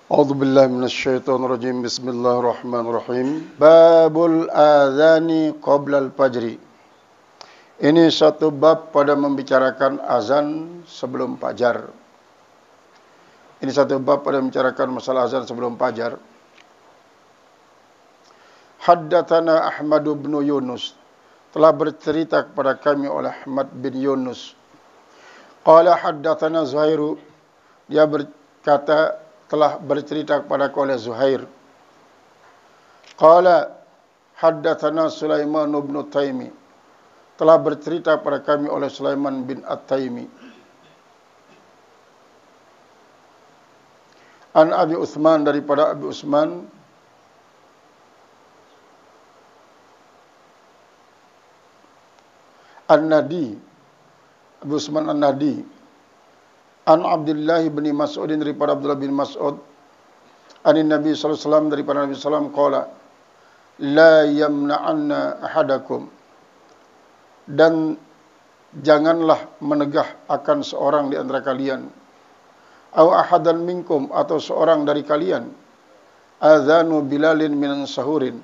A'udzu billahi minasyaitonir rajim. Bismillahirrahmanirrahim. Babul adzani qabla al-fajri. Ini satu bab pada membicarakan azan sebelum fajar. Ini satu bab pada membicarakan masalah azan sebelum fajar. Haddatsana Ahmad bin Yunus. Telah bercerita kepada kami oleh Ahmad bin Yunus. Qala haddatsana Zuhair. Dia berkata telah bercerita kepada aku oleh Zuhair. Qala haddatsana Sulaiman bin Taimi. Telah bercerita kepada kami oleh Sulaiman bin At-Taimi. An Abi Utsman, daripada Abi Utsman. An-Nadi, Abu Utsman An-Nadi. An Abdullah bin Mas'ud, daripada Abdullah bin Mas'ud. Anin Nabi sallallahu alaihi wasallam, daripada Nabi sallallahu alaihi wasallam, qala la yamna'anna ahadakum. Dan janganlah menegah akan seorang di antara kalian, au ahadan minkum, atau seorang dari kalian, adzanu Bilalin minan sahurin,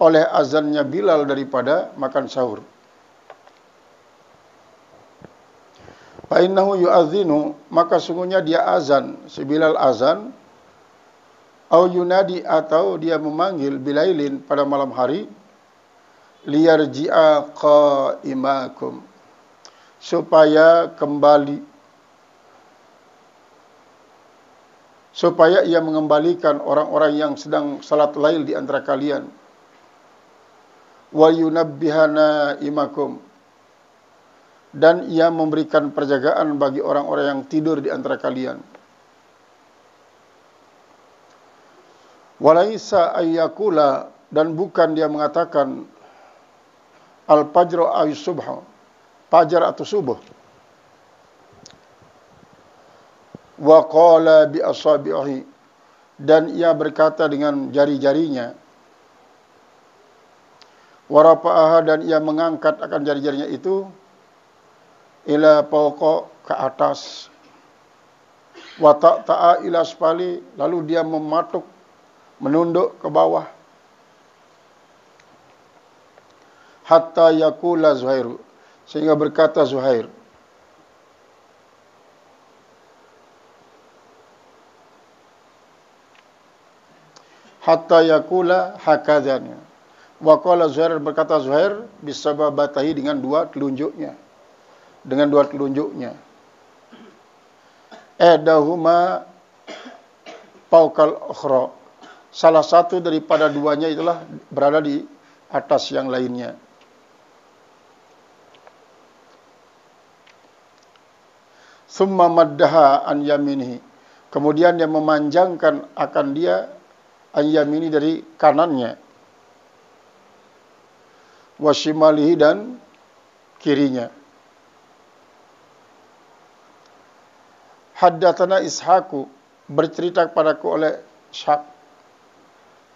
oleh azannya Bilal daripada makan sahur. Fa innahu yu'adzinu, maka sungguhnya dia azan, si Bilal azan, au yunadi, atau dia memanggil bilailin pada malam hari, liyarji'a qa'imakum, supaya kembali, supaya ia mengembalikan orang-orang yang sedang salat lail di antara kalian, wa yunabbihana imakum, dan ia memberikan perjagaan bagi orang-orang yang tidur di antara kalian. Walaisa ayyakula, dan bukan dia mengatakan al-fajr ay subh, fajar atau subuh. Wa qala bi asabihi, dan ia berkata dengan jari-jarinya. Wa rafa'aha, dan ia mengangkat akan jari-jarinya itu ila fawqa, ke atas. Wa ta'ta'a ila asfali, lalu dia mematuk, menunduk ke bawah. Hatta yakula Zuhair, sehingga berkata Zuhair, hatta yakula hakadzanya. Wa qala Zuhair, berkata Zuhair, bisababatahi, dengan dua telunjuknya. Dengan dua telunjuknya. Edahuma fawqal ukhra, salah satu daripada duanya itulah berada di atas yang lainnya. Summa maddaha an yaminihi, kemudian dia memanjangkan akan dia an yamini, dari kanannya, wa shimalihi, dan kirinya. Haddatsana Ishaqu, bercerita kepadaku oleh Ishaq.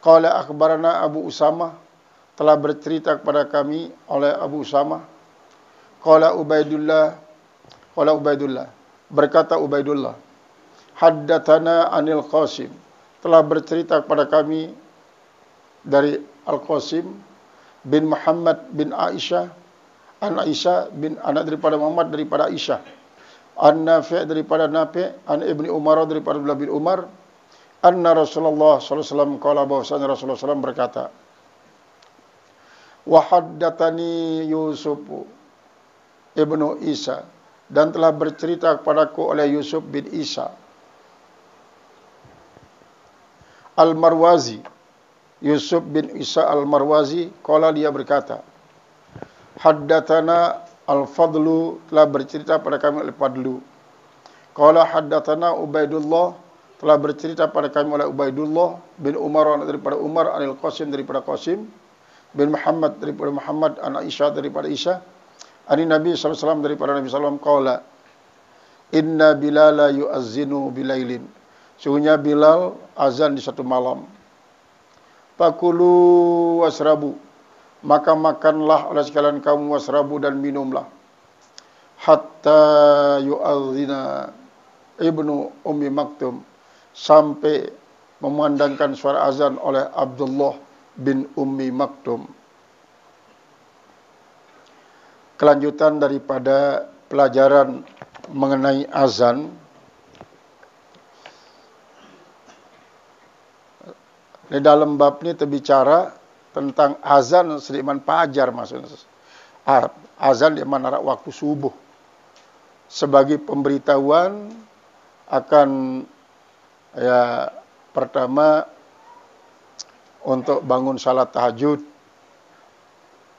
Qala akhbarana Abu Usamah, telah bercerita kepada kami oleh Abu Usamah. Qala Ubaidullah, berkata Ubaidullah, haddatsana Anil Qasim, telah bercerita kepada kami dari Al-Qasim bin Muhammad bin Aisyah, an Aisyah bin anak daripada Muhammad daripada Aisyah, an Nafi' daripada Nafi', an Ibni Umar daripada Abdullah bin Umar, anna Rasulullah sallallahu alaihi wasallam qala, bahwasanya Rasulullah sallallahu berkata, wa haddatsani Yusuf ibnu Isa, dan telah bercerita kepadaku oleh Yusuf bin Isa Al-Marwazi, Yusuf bin Isa Al-Marwazi, qala, dia berkata, haddatsana Al-Fadlu, telah bercerita pada kami oleh Fadlu. Qala haddatsana Ubaidullah, telah bercerita pada kami oleh Ubaidullah bin Umar daripada Umar, Anil Qasim daripada Qasim bin Muhammad daripada Muhammad, an Aisyah daripada Aisyah, ani Nabi sallallahu alaihi wasallam daripada Nabi sallallahu alaihi wasallam, qala inna Bilala yu'azzinu bilailin, sungguhnya Bilal azan di satu malam. Fakulu wasrabu, maka makanlah oleh sekalian kamu, wasrabu dan minumlah, hatta yu'adzina Ibnu Ummi Maktum, sampai memandangkan suara azan oleh Abdullah bin Ummi Maktum. Kelanjutan daripada pelajaran mengenai azan. Di dalam bab ini terbicara tentang azan sediman fajar, maksudnya. Azan di mana waktu subuh, sebagai pemberitahuan akan ya pertama untuk bangun salat tahajud,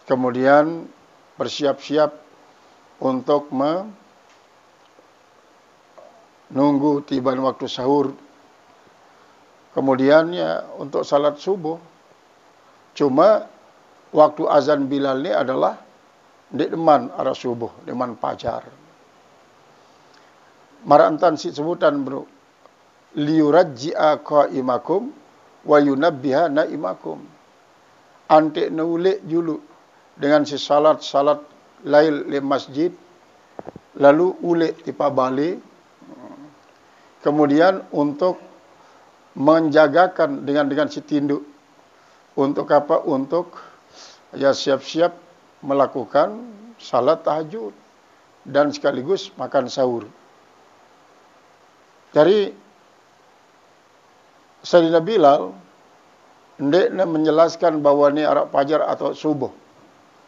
kemudian bersiap-siap untuk menunggu tiba waktu sahur, kemudian ya untuk salat subuh. Cuma waktu azan Bilal ini adalah di deman arah subuh, deman fajar. Marantan si sebutan bro, liyurajji'a qa'imakum wa yunabbiha naimakum. Antik nulik julu dengan si salat lail di masjid, lalu ulik tipa balik. Kemudian untuk menjagakan dengan si tinduk. Untuk apa? Untuk ya siap-siap melakukan salat tahajud dan sekaligus makan sahur. Dari Sayyidina Bilal hendaknya menjelaskan bahwa ini arah fajar atau subuh.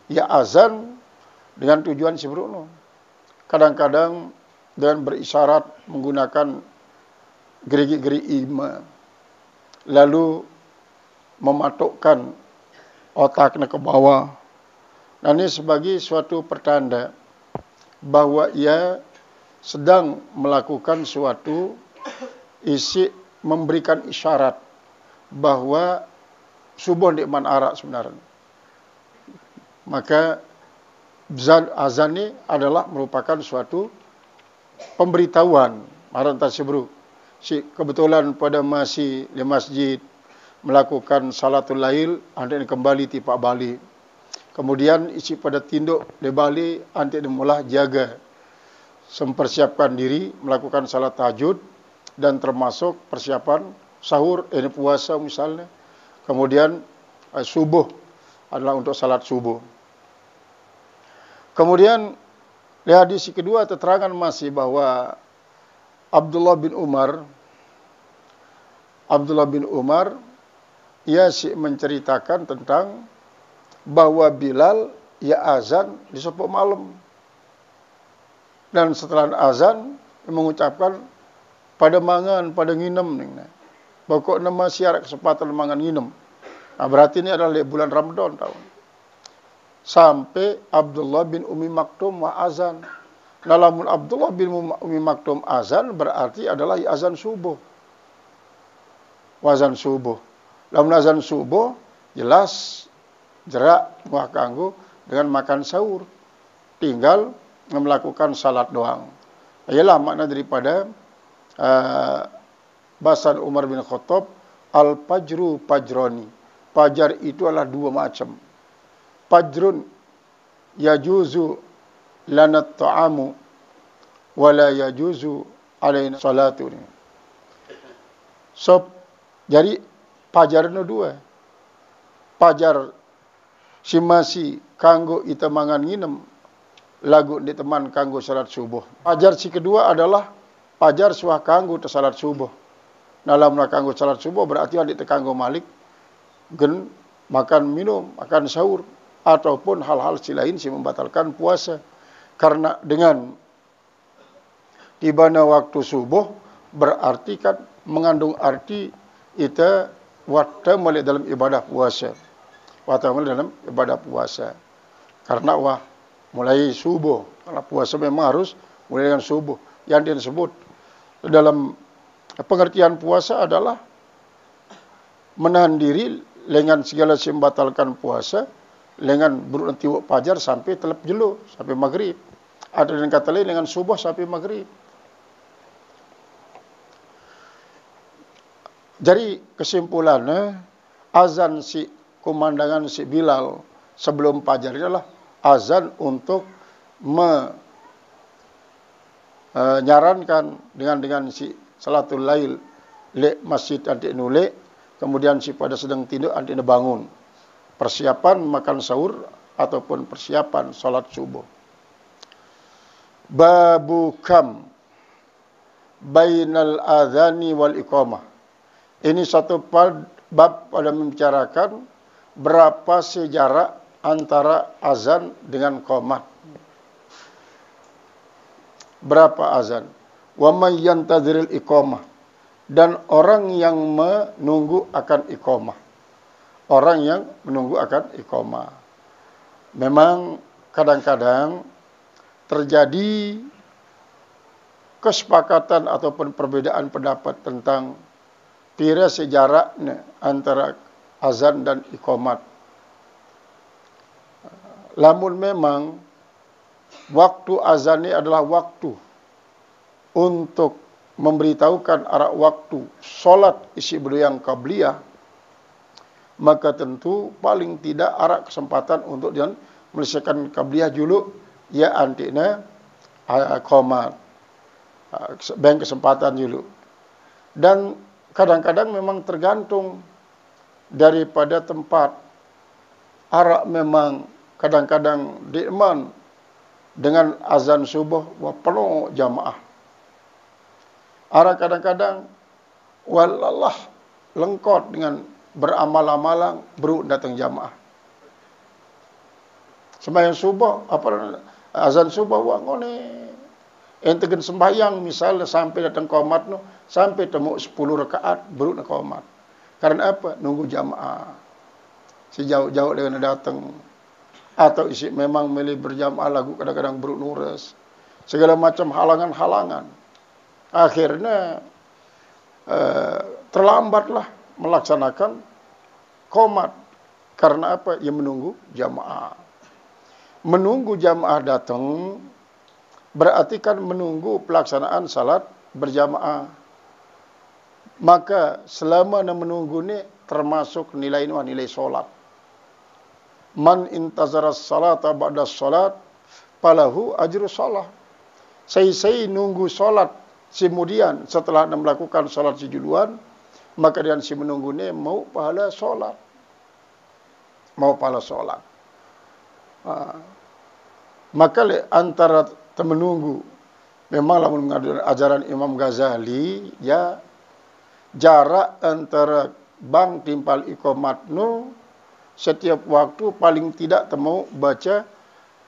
Ya azan dengan tujuan seberuno. Kadang-kadang dengan berisyarat menggunakan geri-geri ima, lalu mematukkan otaknya ke bawah. Nah, ini sebagai suatu pertanda bahwa ia sedang melakukan suatu isi memberikan isyarat bahwa subuh di man arak sebenarnya. Maka azan ini adalah merupakan suatu pemberitahuan. Maran tasibru, si kebetulan pada masih di masjid melakukan salatul lail, anda kembali tipa balik. Kemudian isi pada tinduk di balik, anda dimulai jaga, mempersiapkan diri melakukan salat tahajud dan termasuk persiapan sahur, ini puasa misalnya. Kemudian subuh adalah untuk salat subuh. Kemudian di hadis kedua keterangan masih bahwa Abdullah bin Umar ia menceritakan tentang bahwa Bilal ia azan di 10 malam. Dan setelah azan mengucapkan pada mangan, pada nginem. Pokoknya masih ada kesempatan mangan nginem. Nah, berarti ini adalah bulan Ramadan tahun. Sampai Abdullah bin Ummi Maktum wa azan. Namun Abdullah bin Ummi Maktum azan berarti adalah azan subuh. Wazan subuh. Lamun azan subuh jelas jerak muah kanggo dengan makan sahur. Tinggal melakukan salat doang. Ialah makna daripada bahasan Umar bin Khattab, al-fajru fajroni. Fajar itu adalah dua macam. Fajrun yajuzu lana ta'amu wala yajuzu alaina salatu. So, jadi fajar itu dua. Fajar si masih kanggo ita mangan nginem, lagu di teman kanggo salat subuh. Fajar si kedua adalah fajar suah kanggo te salat subuh. Dalam kanggo salat subuh berarti adik te kanggo malik gen makan minum, makan sahur ataupun hal-hal si lain si membatalkan puasa. Karena dengan tibana waktu subuh berarti kan mengandung arti ita waktu mulai dalam ibadah puasa. Waktu mulai dalam ibadah puasa. Karena mulai subuh. Karena puasa memang harus mulai dengan subuh. Yang disebut dalam pengertian puasa adalah menahan diri dengan segala membatalkan puasa, dengan beruntung tiwuk fajar sampai telap jelu, sampai maghrib. Ada dengan kata lain dengan subuh sampai maghrib. Jadi kesimpulannya, azan si kumandangan si Bilal sebelum fajar adalah azan untuk menyarankan dengan si salatul lail le masjid anti nule, kemudian si pada sedang tidur anti bangun, persiapan makan sahur ataupun persiapan salat subuh. Babu kam bainal adhani wal iqamah. Ini satu bab pada membicarakan berapa sejarak antara azan dengan qomat. Berapa azan? Wa may yantaziril iqamah, dan orang yang menunggu akan iqamah. Orang yang menunggu akan iqamah. Memang kadang-kadang terjadi kesepakatan ataupun perbedaan pendapat tentang pira sejaraknya antara azan dan iqamat. Lamun memang waktu azan ini adalah waktu untuk memberitahukan arah waktu solat isi berduyang qabliyah, maka tentu paling tidak arah kesempatan untuk dia menyelesaikan qabliyah dulu, ya antina qomat, bang kesempatan dulu. Dan kadang-kadang memang tergantung daripada tempat. Arah memang kadang-kadang diiman dengan azan subuh wa penuh jamaah. Arah kadang-kadang walallah lengkot dengan beramal-amalan baru datang jamaah. Sembahyang subuh azan subuh wa ngone enten sembahyang misalnya sampai datang qomat no, sampai temu 10 rakaat baru nak qomat. Karena apa? Nunggu jamaah. Sejauh-jauh dengan datang. Atau isi memang milih berjamaah lagu kadang-kadang baru nures. Segala macam halangan-halangan. Akhirnya terlambatlah melaksanakan qomat. Karena apa? Ya menunggu jamaah. Menunggu jamaah datang berarti kan menunggu pelaksanaan salat berjamaah. Maka selama menunggu ni termasuk nilai solat. Man intazara salata ba'da salat falahu ajru salat. Saya nunggu salat kemudian setelah melakukan salat sejuluan, maka dia si menunggu ni mau pahala salat. Mau pahala salat. Maka antara menunggu, memanglah mengajar ajaran Imam Ghazali, ya jarak antara bang timpal iqamat nu setiap waktu paling tidak temu baca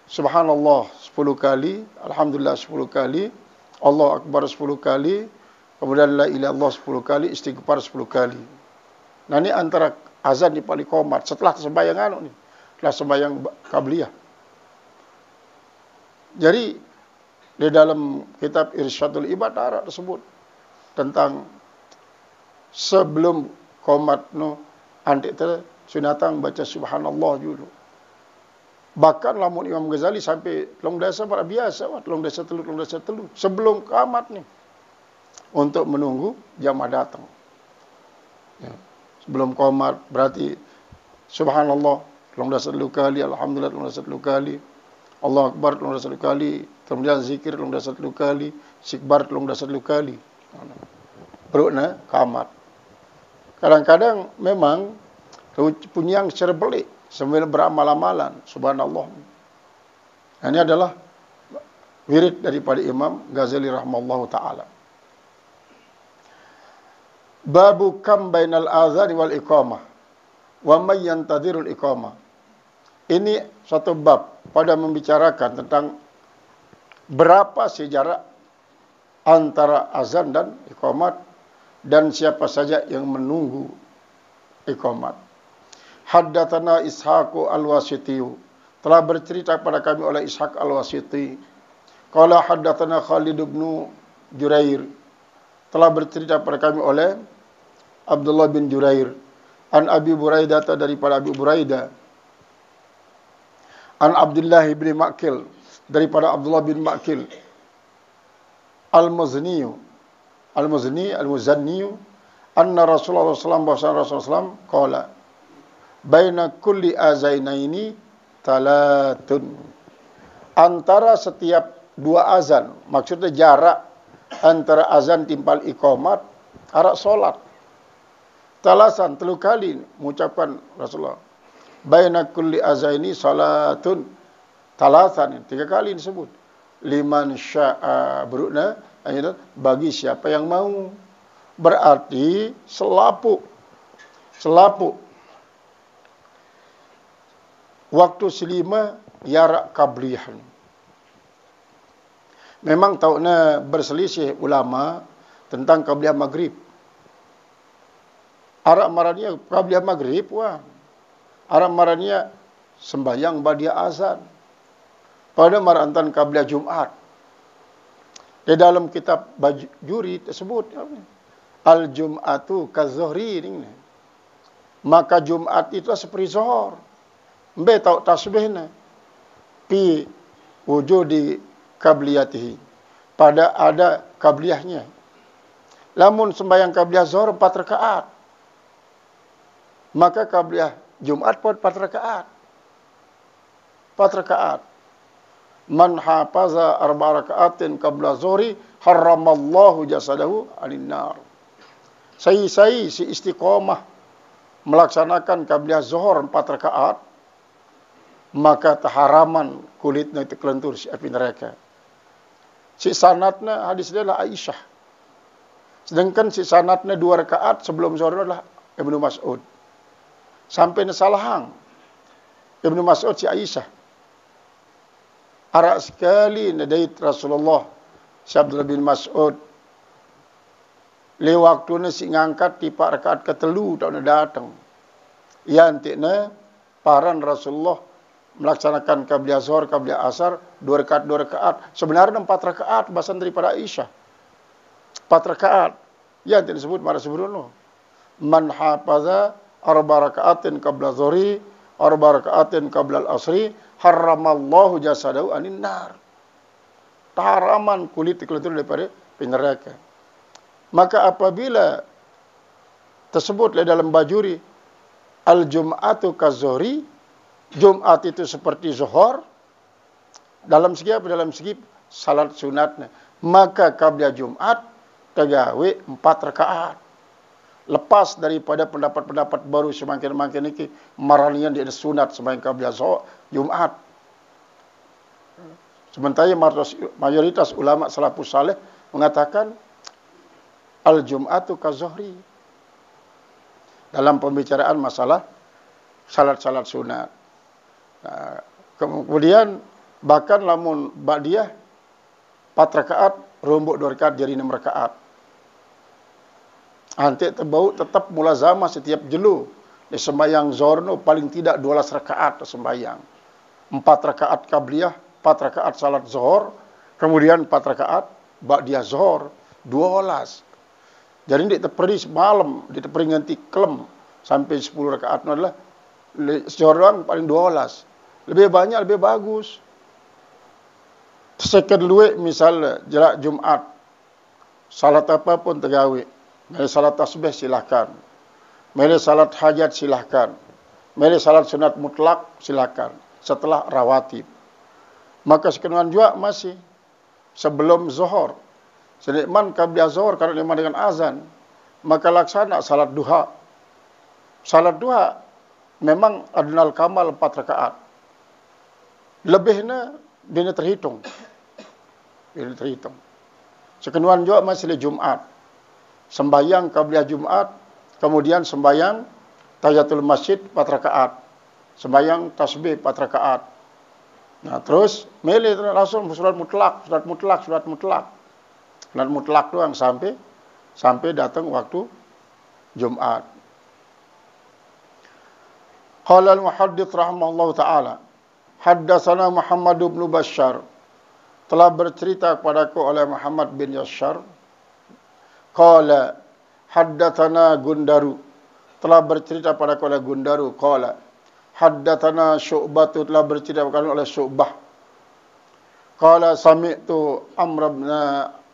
subhanallah 10 kali, alhamdulillah 10 kali, Allah akbar 10 kali, kemudian la ilaha illallah 10 kali, istighfar 10 kali. Nah ini antara azan di paling qomat setelah sembahyang ni, setelah sembahyang qabliyah. Jadi di dalam kitab Irsyadul Ibad ada tersebut tentang sebelum qomat no antik sunatang baca subhanallah dulu. Bahkan lamun Imam Ghazali sampai telung dasa para biasa, telung dasa telu sebelum qamat ni untuk menunggu jamaah datang. Ya. Sebelum qomat berarti subhanallah telung dasa telu kali, alhamdulillah telung dasa telu kali, Allah akbar telung dasa telu kali, kemudian zikir telung dasa telu kali, sikbar telung dasa telu kali. Perutna qamat. Kadang-kadang memang punya yang secara pelik sambil beramal-amalan subhanallah. Ini adalah wirid daripada Imam Ghazali rahimahullahu taala. Babu kam bainal azan wal iqamah wa may yantadhirul iqamah. Ini satu bab pada membicarakan tentang berapa sejarak antara azan dan iqamat dan siapa saja yang menunggu iqamat. Haddatsana Ishaq al-Wasiti, telah bercerita kepada kami oleh Ishaq al-Wasiti. Qala haddatsana Khalid bin Jurair, telah bercerita kepada kami oleh Abdullah bin Jurair. An Abi Buraidah, daripada Abi Buraidah. An Abdullah bin Ma'kil, daripada Abdullah bin Ma'kil. Al-Muzni, anna Rasulullah SAW, bahwa Rasulullah SAW qala baina kulli azainaini talatun. Antara setiap dua azan, maksudnya jarak antara azan timpal iqamat, arah solat. Talasan, 3 kali mengucapkan Rasulullah. Baina kulli azaini salatun. Talasan, 3 kali disebut. Liman sya'a berukna, bagi siapa yang mau. Berarti selaput. Waktu selima yarak qabliyah. Memang tahunya berselisih ulama tentang qabliyah maghrib. Arak marania qabliyah maghrib wah. Arak marania sembahyang ba'da azan. Pada marantan qabliyah Jumat. Di dalam kitab Bajuri tersebut al-Jum'atu kazuhri ini. Maka Jumat itu seperti zuhur. Mbe tahu tasbihnya. Pi wujudi qabliyatihi. Pada ada qabliyahnya. Lamun sembahyang qabliyah zuhur 4 rakaat. Maka qabliyah Jumat pun 4 rakaat. 4 rakaat. Man hafaza 4 rakaatin qabla zuhri haramallahu jasadahu 'anin nar. Si istiqomah melaksanakan qabliyah zuhur 4 rakaat, maka taharaman kulitnya itu kelentur si api neraka. Si sanadnya hadis dia adalah Aisyah. Sedangkan si sanadnya 2 rakaat sebelum zuhur adalah Ibnu Mas'ud. Sampai salahang Ibnu Mas'ud si Aisyah. Arak sekali nadait Rasulullah si Abdullah bin Mas'ud. Le waktunya si ngangkat di 4 rakaat ketelu tak datang. Yantiknya paran Rasulullah melaksanakan qabliyah zuhur, qabliyah asar, 2 rakaat. Sebenarnya 4 rakaat bahasan daripada Aisyah. 4 rakaat. Yang disebut pada sebelumnya. Man hafaza 4 rakaatin qabla zuhri, 4 rakaatin qabla al-asri, haramallahu jasadahu 'anin nar. Taharaman kulit kelentur daripada neraka. Maka apabila tersebut dalam Bajuri al-Jum'atu kazuhri, Jumat itu seperti zuhur dalam segi apa? Dalam segi salat sunatnya. Maka qabliyah Jumat tegawe 4 rakaat. Lepas daripada pendapat-pendapat baru semakin ini maranian dia sunat sembahyang qabliyah Jumat. Sementara mayoritas ulama salafus saleh mengatakan al-Jum'atu kazuhri dalam pembicaraan masalah salat-salat sunat. Nah, kemudian bahkan lamun ba'diyah 4 rakaat, rombok 2 rakaat jadi 6 rakaat. Antik terbau tetap mulazamah setiap jelu. Di sembahyang zuhur paling tidak 12 rakaat sembahyang. 4 rakaat qabliyah, 4 rakaat salat zuhur, kemudian 4 rakaat ba'diyah zuhur, 12. Jadi dia terperi semalam, dia terperi nganti kelem sampai 10 rakaat adalah zuhur paling 12. Lebih banyak, lebih bagus. Second luwe misalnya, jarak Jumat. Salat apa pun tergawe. Mari salat tasbih silahkan. Mari salat hajat silahkan. Mari salat sunat mutlak silahkan. Setelah rawatib. Maka sekenuan juga masih. Sebelum zuhur. Senikman qabliyah zuhur karena nikmat dengan azan. Maka laksana salat duha. Salat duha memang adnal kamal 4 rakaat. Lebihnya dia terhitung. Sekenuan juga masih Jumat. Sembayang qabliyah Jumat, kemudian sembayang tahiyatul masjid 4 rakaat. Sembayang tasbih 4 rakaat. Nah, terus milih langsung surat mutlak. Surat mutlak doang sampai datang waktu Jumat. Qala al-muhaddits rahimahullahu taala, haddatsana Muhammad bin Bashar, telah bercerita kepadaku oleh Muhammad bin Bashar. Qala haddatsana Gundaru, telah bercerita kepadaku oleh Gundaru. Qala haddatsana Syu'bah, telah bercerita kepadaku oleh Syu'bah. Qala sami'tu Amr bin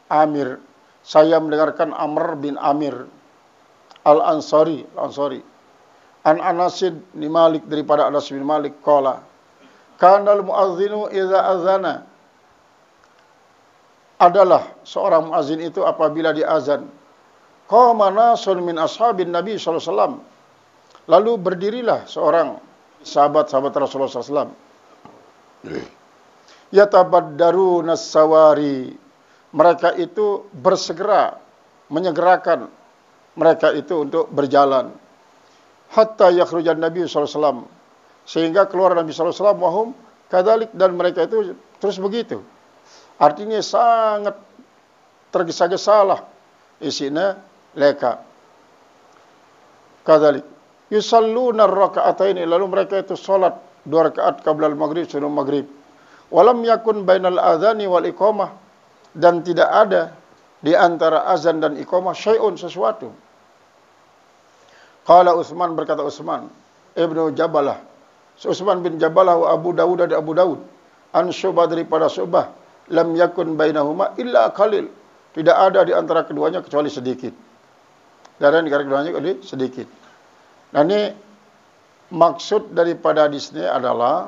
Amir, saya mendengarkan Amr bin Amir Al-Ansari. An Anas bin Malik, daripada Anas bin Malik. Qala Kanal muazzinu idza azana. Adalah seorang muazzin itu apabila diazan. Qama nasun min ashabin Nabi sallallahu alaihi wasallam. Lalu berdirilah seorang sahabat-sahabat Rasulullah sallallahu alaihi wasallam. Yatabaddaruna as-sawari. Mereka itu bersegera menyegerakan mereka itu untuk berjalan. Hatta yakhrujan Nabi sallallahu alaihi wasallam. Sehingga keluar Nabi sallallahu alaihi wasallam wahum kadzalik, dan mereka itu terus begitu. Artinya sangat tergesa-gesalah isinya leka. Kadzalik yusalluna ar-raka'ataini, lalu mereka itu salat 2 rakaat qabla al-maghrib, sebelum maghrib. Walam yakun bainal adzani wal iqamah, dan tidak ada di antara azan dan iqamah syai'un, sesuatu. Qala Utsman, berkata Utsman Ibnu Jabalah, Utsman bin Jabalah wa Abu Dawud dan Abu Dawud, an Syu'bah, daripada Syu'bah, lam yakun bainahuma illa qalil, tidak ada di antara keduanya kecuali sedikit. Dan di antara keduanya kecuali sedikit. Nah, ini maksud daripada hadis ini adalah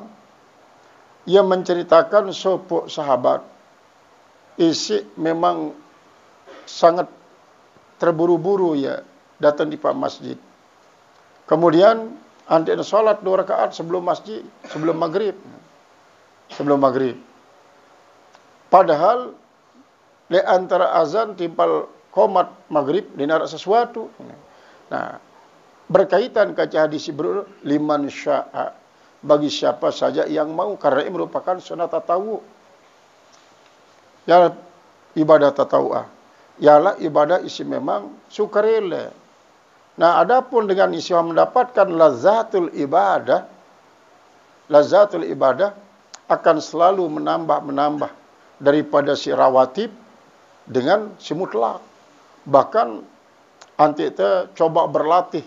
ia menceritakan sepupu sahabat isi memang sangat terburu-buru ya datang di masjid. Kemudian anti salat 2 rakaat sebelum masjid, sebelum maghrib. Padahal di antara azan timpal qomat maghrib dinarak sesuatu. Nah, berkaitan kaca hadis berul liman sya'a, bagi siapa saja yang mau, karena ini merupakan sunat tatawu. Ya, ibadah tatawu'ah ialah ibadah isi memang sukarela. Nah, adapun dengan isi mendapatkan lazatul ibadah akan selalu menambah daripada si rawatib dengan si mutlak. Bahkan anti kita coba berlatih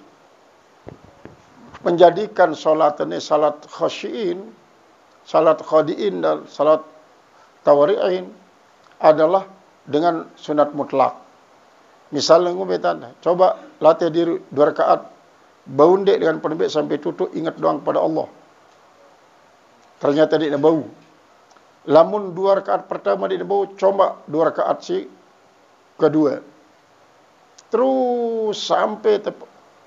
menjadikan salat ini salat khasyiin, salat khadiin, dan salat tawari'in adalah dengan sunat mutlak. Misalnya ngubetan, coba latih diri 2 rakaat, baundek dengan penebik sampai tutup, ingat doang pada Allah. Ternyata dia bau. Lamun 2 rakaat pertama dia bau, coba 2 rakaat si kedua. Terus sampai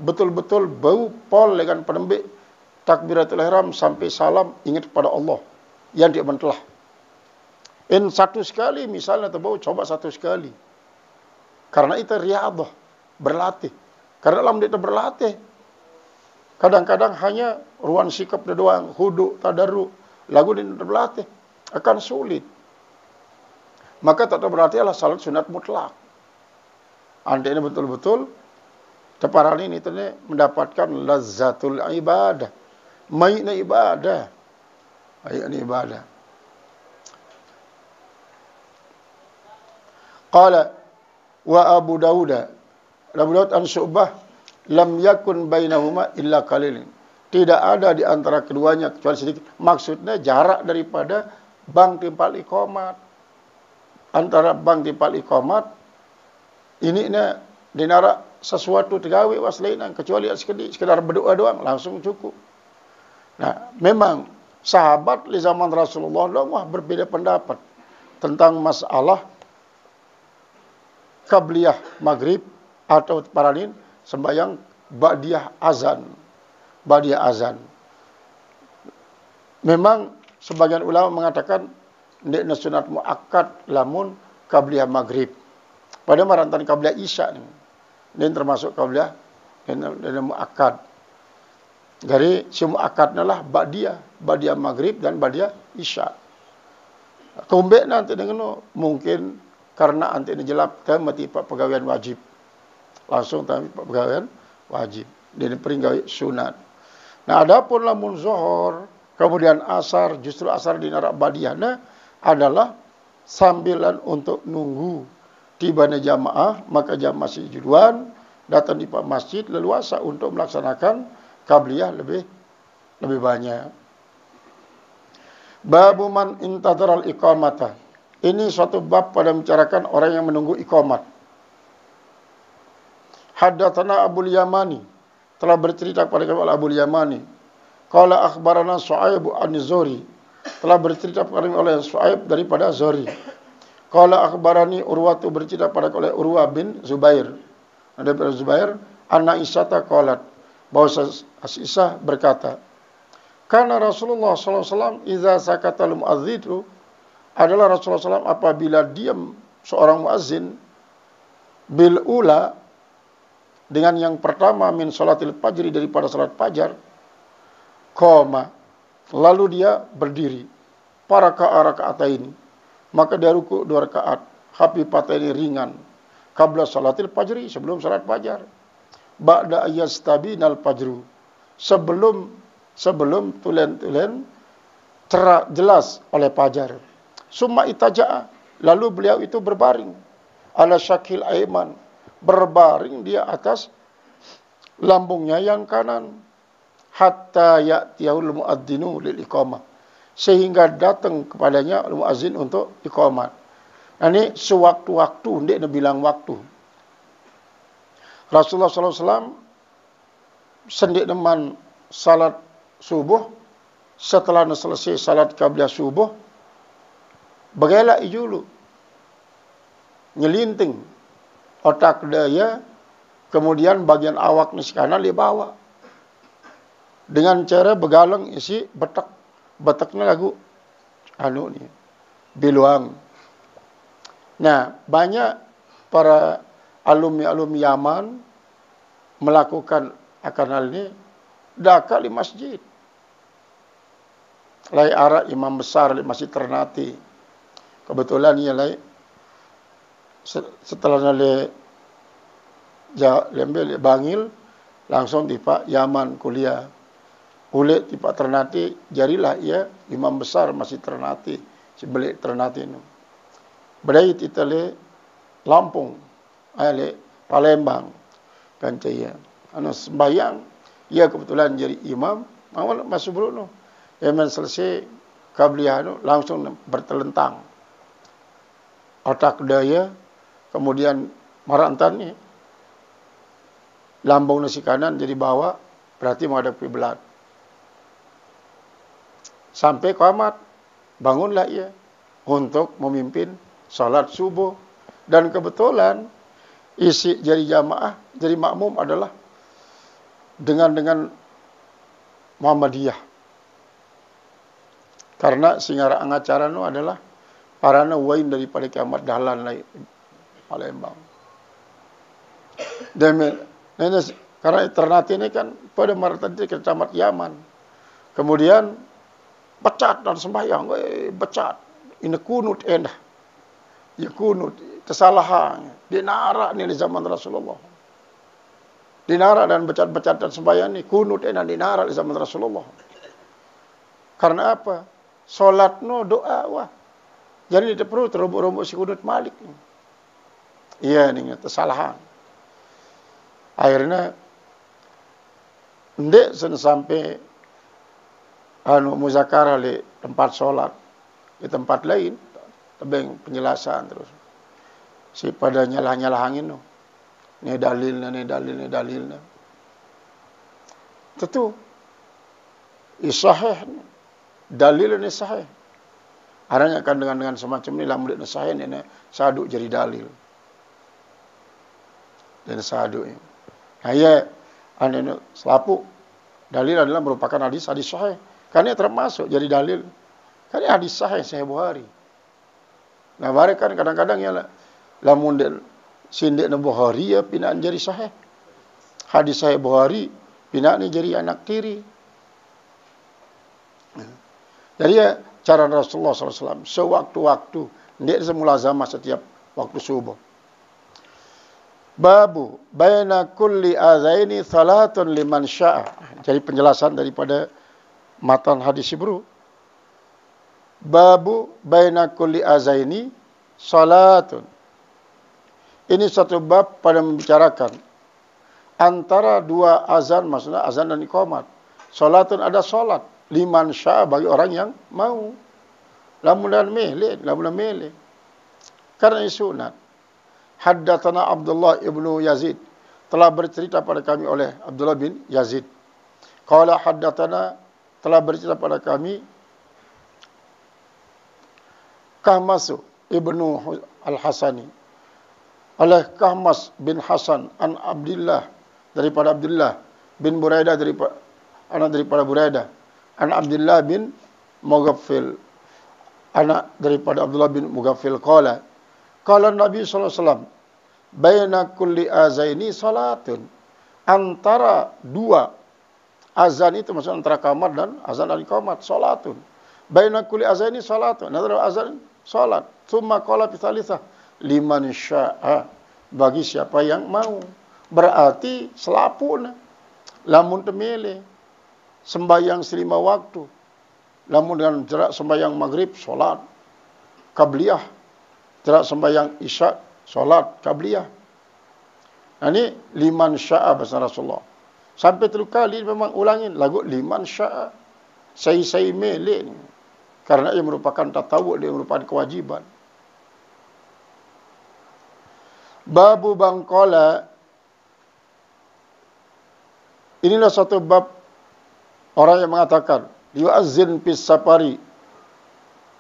betul-betul bau pol dengan penembik takbiratul ihram sampai salam, ingat pada Allah yang dia mentelah. In 1 sekali misalnya terbau, coba 1 sekali. Karena itu riyadhah, berlatih. Karena dalam dia berlatih, kadang-kadang hanya ruang sikap doang, hudu, tadarru, lagu dia berlatih akan sulit. Maka tak berarti adalah salat sunat mutlak. Anda ini betul-betul teparan ini mendapatkan lazzatul ibadah, mainnya ibadah, Qala wa Abu Dawud an Syu'bah lam yakun bainahuma illa qalilin. Tidak ada di antara keduanya kecuali sedikit. Maksudnya jarak daripada bang timpal iqamat. Antara bang timpal iqamat ini dinara sesuatu tegawe waslainan, kecuali sekedar berdoa doang langsung cukup. Nah, memang sahabat di zaman Rasulullah berbeda pendapat tentang masalah qabliyah maghrib atau paranin sembahyang ba'diyah azan. Memang sebagian ulama mengatakan ndekna sunat muakkad lamun qabliyah maghrib. Pada marantan qabliyah isya ini termasuk qabliyah dan muakkad. Jadi si muakkadnya lah ba'diyah maghrib dan ba'diyah isya. Tumbek nanti dengan mungkin karena nanti dijelap mati pegawaian wajib. Langsung tapi pegawaian wajib. Dia peringgawi sunat. Nah, adapun lamun zuhur, kemudian asar, justru asar di narak badiyahna adalah sambilan untuk nunggu tibanya jamaah, maka jamaah si juduan datang di masjid leluasa untuk melaksanakan qabliyah lebih banyak. Babu man intadharal iqamata. Ini suatu bab pada membicarakan orang yang menunggu iqamat. Haddatsana Abul Yamani, telah bercerita kepada kami Abul Yamani. Qala akhbarana Shu'aib an-Zuhri telah bercerita kepada kami oleh Shu'aib daripada Zuhri. Qala akhbarani Urwatu, bercerita pada oleh Urwah bin Zubair. Daripada Zubair, anna Aisyah qalat, bahwa Aisyah berkata, karena Rasulullah SAW idza sakata al-mu'adzinu, adalah Rasulullah SAW apabila diam seorang muazzin bil ula, dengan yang pertama min salatil fajri, daripada salat fajar, qoma, lalu dia berdiri, para rakaat ini, maka dia ruku 2 rakaat, khafifataini, ringan, qabla salatil fajri, sebelum salat fajar, ba'da ayastabinal fajru, sebelum tulen jelas oleh fajar. Summa itaja'a, lalu beliau itu berbaring, ala syakil aiman, berbaring dia atas lambungnya yang kanan, hatta ya'tiyahul muadzinu lil iqamah, sehingga datang kepadanya muazzin untuk iqamat. Ini sewaktu-waktu, dia bilang waktu. Rasulullah SAW sendik deman salat subuh, setelah selesai salat qabliyah subuh, bergelak ijulu, nyelinting otak dia, kemudian bagian awak ni kanan dia bawa dengan cara begalang isi betaknya lagu ni biluang. Nah, banyak para alumni Yaman melakukan akan hal ini dekat di masjid. Lai arak imam besar di Masjid Ternate. Kebetulan ia lai setelah nale lembel bangil, langsung tiba Yaman kuliah. Kulit tiba Ternate, jadilah ia imam besar Masjid Ternate, sebelik Ternate itu. Bedai kita le Lampung, le Palembang, kan caya. Anu sembahyang, ia kebetulan jadi imam, awal masuk dulu. Eman selesai qabliyah itu langsung bertelentang otak daya, kemudian marantan ni lambung nasi kanan jadi bawah, berarti menghadap kiblat. Sampai qamat, bangunlah ia untuk memimpin salat subuh. Dan kebetulan isi jadi jamaah, jadi makmum adalah dengan Muhammadiyah. Karena singgara acara itu adalah para nawain daripada kiamat dahlan lain Palembang. Dan karena Ternate ini kan pada maratan itu kecamatan Yaman. Kemudian becat dan sembahyang, becat. Ini kunut endah. Ya kunut, kesalahan. Dinara ni di zaman Rasulullah. Dinara dan becat-becat dan sembahyang ni kunut endah dinara di zaman Rasulullah. Karena apa? Solat no doa wah. Jadi tidak perlu terombok-rombok si kunut malik. Iya ni kesalahan. Akhirnya ndek sampai muzakarah di tempat solat, di tempat lain tebeng penjelasan terus. Si pada nyalah angin no. Ni dalilnya. Tentu sahih. Dalil ini sahih. Aranya kan dengan semacam ni lamun dia sahih ni saduk jadi dalil. Dan saduk ni. Nah, ia anu selapuk. Dalil adalah merupakan hadis sahih. Karena termasuk jadi dalil. Karena hadis sahih Bukhari. Nah, bare kan kadang-kadang ya lamun dia sindik na Bukhari ya pinaan jadi sahih. Hadis sahih Bukhari pinaan jadi anak tiri. Jadi ya, cara Rasulullah SAW sewaktu-waktu, dia semula zaman setiap waktu subuh. Babu baina kulli azaini salatun liman sya'a. Jadi penjelasan daripada matan hadis Ibru. Babu baina kulli azaini salatun. Ini satu bab pada membicarakan antara dua azan, maksudnya azan dan iqamat. Salatun ada salat. Liman sya'a bagi orang yang mau. Lamun mele. Karena ini sunat. Haddatsana Abdullah ibnu Yazid, telah bercerita pada kami oleh Abdullah bin Yazid. Qala haddatsana, telah bercerita pada kami Kahmasu ibnu Al-Hasani, oleh Kahmas bin Hasan an Abdullah, daripada Abdullah bin Buraidah, daripada Buraidah, an Abdullah bin Mughaffil, anak daripada Abdullah bin Mughaffil, qala Nabi sallallahu alaihi wasallam, baina kulli azaini salatun, antara dua azan itu, maksudnya antara qamat dan azan dan iqamat, salatun. Baina kulli azaini salatun, antara azan salat. Tsumma qala fi tsalitsah, liman syaa, bagi siapa yang mau. Berarti selapun, lamun temele sembahyang selima waktu, lamun dengan jarak sembahyang maghrib solat qabliyah, jarak sembahyang isya solat qabliyah. Nah, ini liman syaa bahasa Rasulullah. Sampai 3 kali memang ulangin lagu liman syaa. Saya mele ni. Karena ia merupakan tatawuk, dia merupakan kewajiban. Babu bangkola. Inilah satu bab orang yang mengatakan yu'azzin fis safari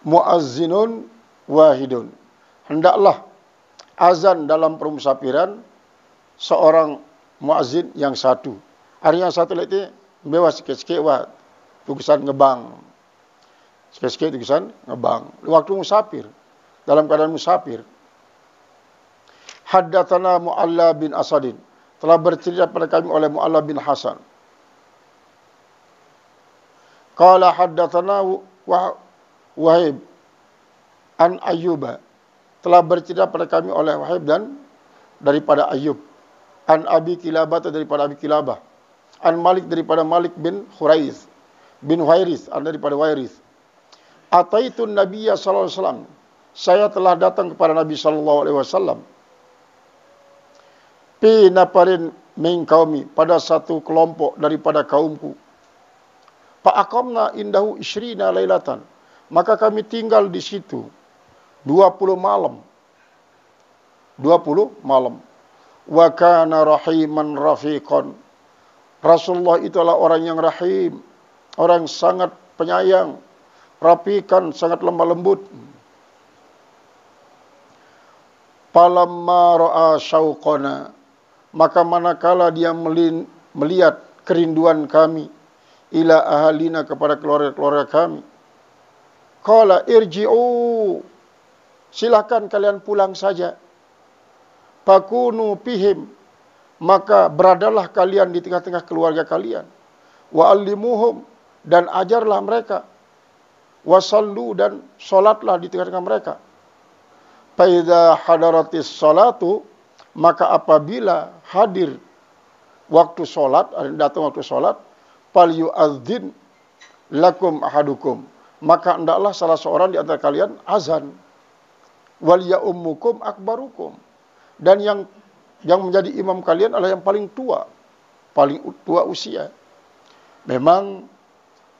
mu'azzinun wahidun. Hendaklah azan dalam permusafiran seorang muazzin yang satu. Artinya satu lagi bebas sikit-sikit buat tulisan ngebang. Sikit-sikit tulisan ngebang. Waktu musafir, dalam keadaan musafir. Haddatsana Mu'alla bin Asadin, telah bercerita pada kami oleh Mu'alla bin Hasan. Qala haddatsana Wahib an Ayyuba, telah bercerita pada kami oleh Wahib dan daripada Ayyub. An Abi Kilabah, daripada Abi Kilabah. An Malik, daripada Malik bin Hurais bin Huairis, daripada Huairis. Ataitun Nabiyya sallallahu alaihi wasallam, saya telah datang kepada Nabi sallallahu alaihi wasallam. Fi nafarin min qaumi, pada satu kelompok daripada kaumku. Fa aqamna indahu 20 lailatan, maka kami tinggal di situ 20 malam. 20 malam. Wa kana rahiman rafiqan, Rasulullah itulah orang yang rahim, orang sangat penyayang, rafiqan, sangat lemah lembut. Falamma ra'a syauqana, maka manakala dia melihat kerinduan kami, ila ahalina, kepada keluarga-keluarga kami, qala irji'u, silakan kalian pulang saja. Fakunu pihim, maka beradalah kalian di tengah-tengah keluarga kalian. Wa allimuhum, dan ajarlah mereka. Wasallu, dan solatlah di tengah-tengah mereka. Fa idza hadaratis salatu, maka apabila hadir waktu solat, datang waktu solat, fal yu'adzin lakum ahadukum, maka hendaklah salah seorang di antara kalian azan. Wal ya'ummukum akbarukum, dan yang menjadi imam kalian adalah yang paling tua usia. Memang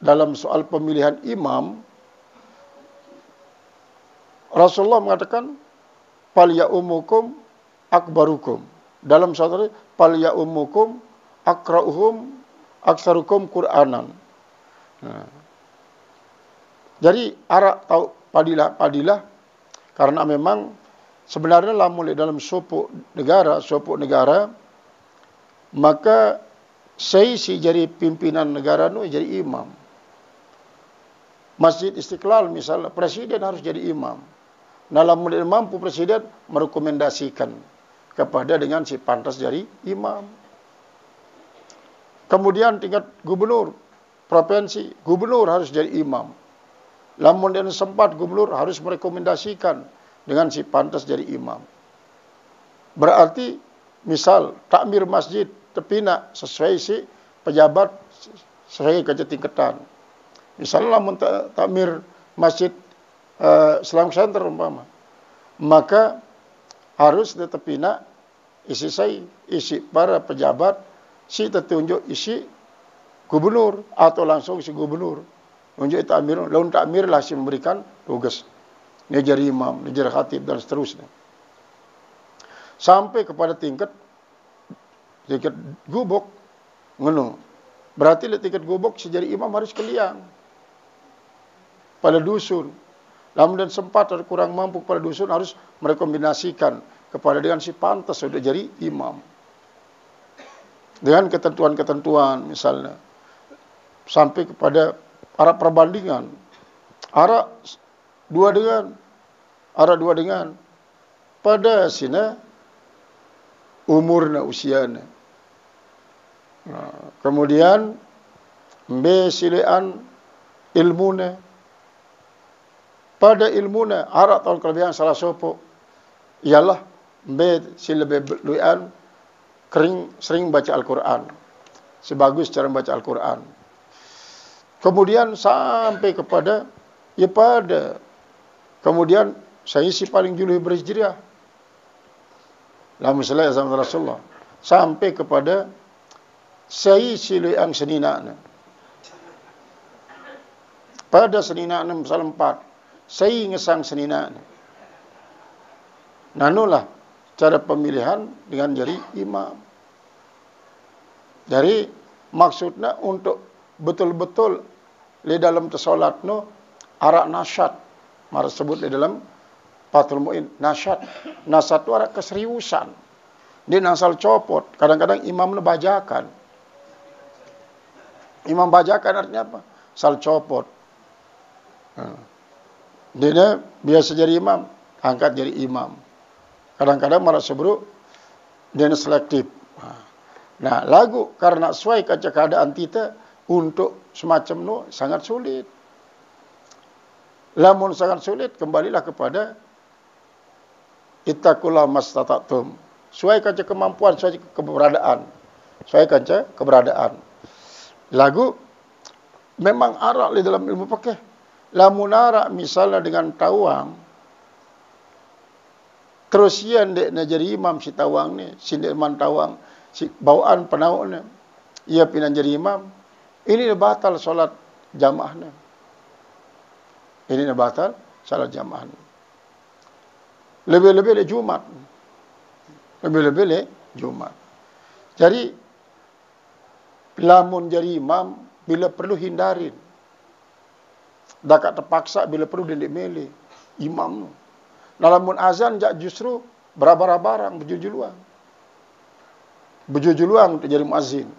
dalam soal pemilihan imam, Rasulullah mengatakan fal ya'ummukum akbarukum. Dalam satu fal ya'ummukum akra'uhum aktsarukum Qur'anan. Nah, jadi arak tahu padilah, karena memang sebenarnya mulai dalam suku negara, maka saya si jadi pimpinan negara nu jadi imam. Masjid Istiqlal misalnya, presiden harus jadi imam. Dalam mulai mampu presiden merekomendasikan kepada dengan si pantas jadi imam. Kemudian tingkat gubernur provinsi, gubernur harus jadi imam. Lamun dan sempat gubernur harus merekomendasikan dengan si pantas jadi imam. Berarti misal takmir masjid tepina sesuai si pejabat sesuai kerja tingkatan. Misalnya lamun takmir masjid Islam Center umpama, maka harus tepina isi para pejabat si tertunjuk isi gubernur atau langsung si gubernur unjuk takmir, lalu takmir lah si memberikan tugas ni jadi imam, ni jadi khatib dan seterusnya sampai kepada tingkat gubuk ngono. Berarti tingkat gubuk si jadi imam harus keliang pada dusun. Namun dan sempat atau kurang mampu kepada dusun harus merekombinasikan kepada dengan si pantas sudah jadi imam. Dengan ketentuan-ketentuan misalnya. Sampai kepada arah perbandingan. Arah dua dengan pada sini umurna usiana. Kemudian silean ilmuna. Pada ilmuna arah tahun kelebihan salah sopo ialah silean sering baca Al-Quran. Sebagus cara membaca Al-Quran. Kemudian sampai kepada kemudian saya si paling juluh berhijriah. Lama selai zaman Rasulullah. Sampai kepada saya silu yang senina. Pada senina 6 salam 4. Saya ngesang senina. Nanulah cara pemilihan dengan jadi imam. Jadi maksudnya untuk betul-betul di dalam tersolat arak nasyad. Mara sebut di dalam Fathul Mu'in. Nasyad itu arak keseriusan. Dia nasal copot. Kadang-kadang imam bajakan. Imam bajakan artinya apa? Sal copot. Dia biasa jadi imam. Angkat jadi imam. Kadang-kadang mara sebut dia selektif. Nah, lagu karena sesuai kaca keadaan kita untuk semacam sangat sulit. Lamun sangat sulit, kembalilah kepada ittaqullah mastata'tum. Sesuai kaca kemampuan, sesuai keberadaan. Sesuai kaca keberadaan. Lagu memang arak di dalam ilmu fikih. Lamun arak misalnya dengan tawang, terus ia ndek jadi imam si tawang ni, si man tawang, si bawaan penauk ni, ia pindah jadi imam. Ini batal solat jamaahnya. Ini batal solat jamaahnya. Lebih-lebih le Jumat. Lebih-lebih le Jumat. Jadi lamun jadi imam bila perlu hindarin. Dakat terpaksa bila perlu dia milih imam. Nah, lamun azan justru barang berjujuluan. Berjujuluan untuk jadi muazzin.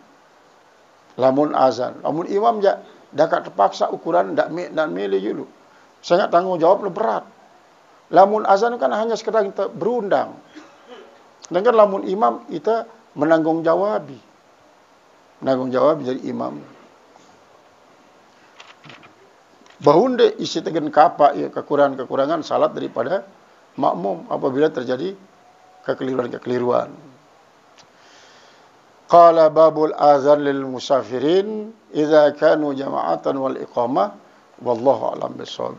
Lamun azan, lamun imam dakat terpaksa ukuran ndak milih dulu. Sangat tanggung jawab berat. Lamun azan kan hanya sekedar kita berundang. Sedangkan lamun imam kita menanggung jawabi. Menanggung jawab jadi imam. Bahunde isi tegen kapak ya kekurangan salat daripada makmum apabila terjadi kekeliruan. Qala babul azan lil musafirin idza kanu jama'atan wal iqamah wallahu a'lam bissawab.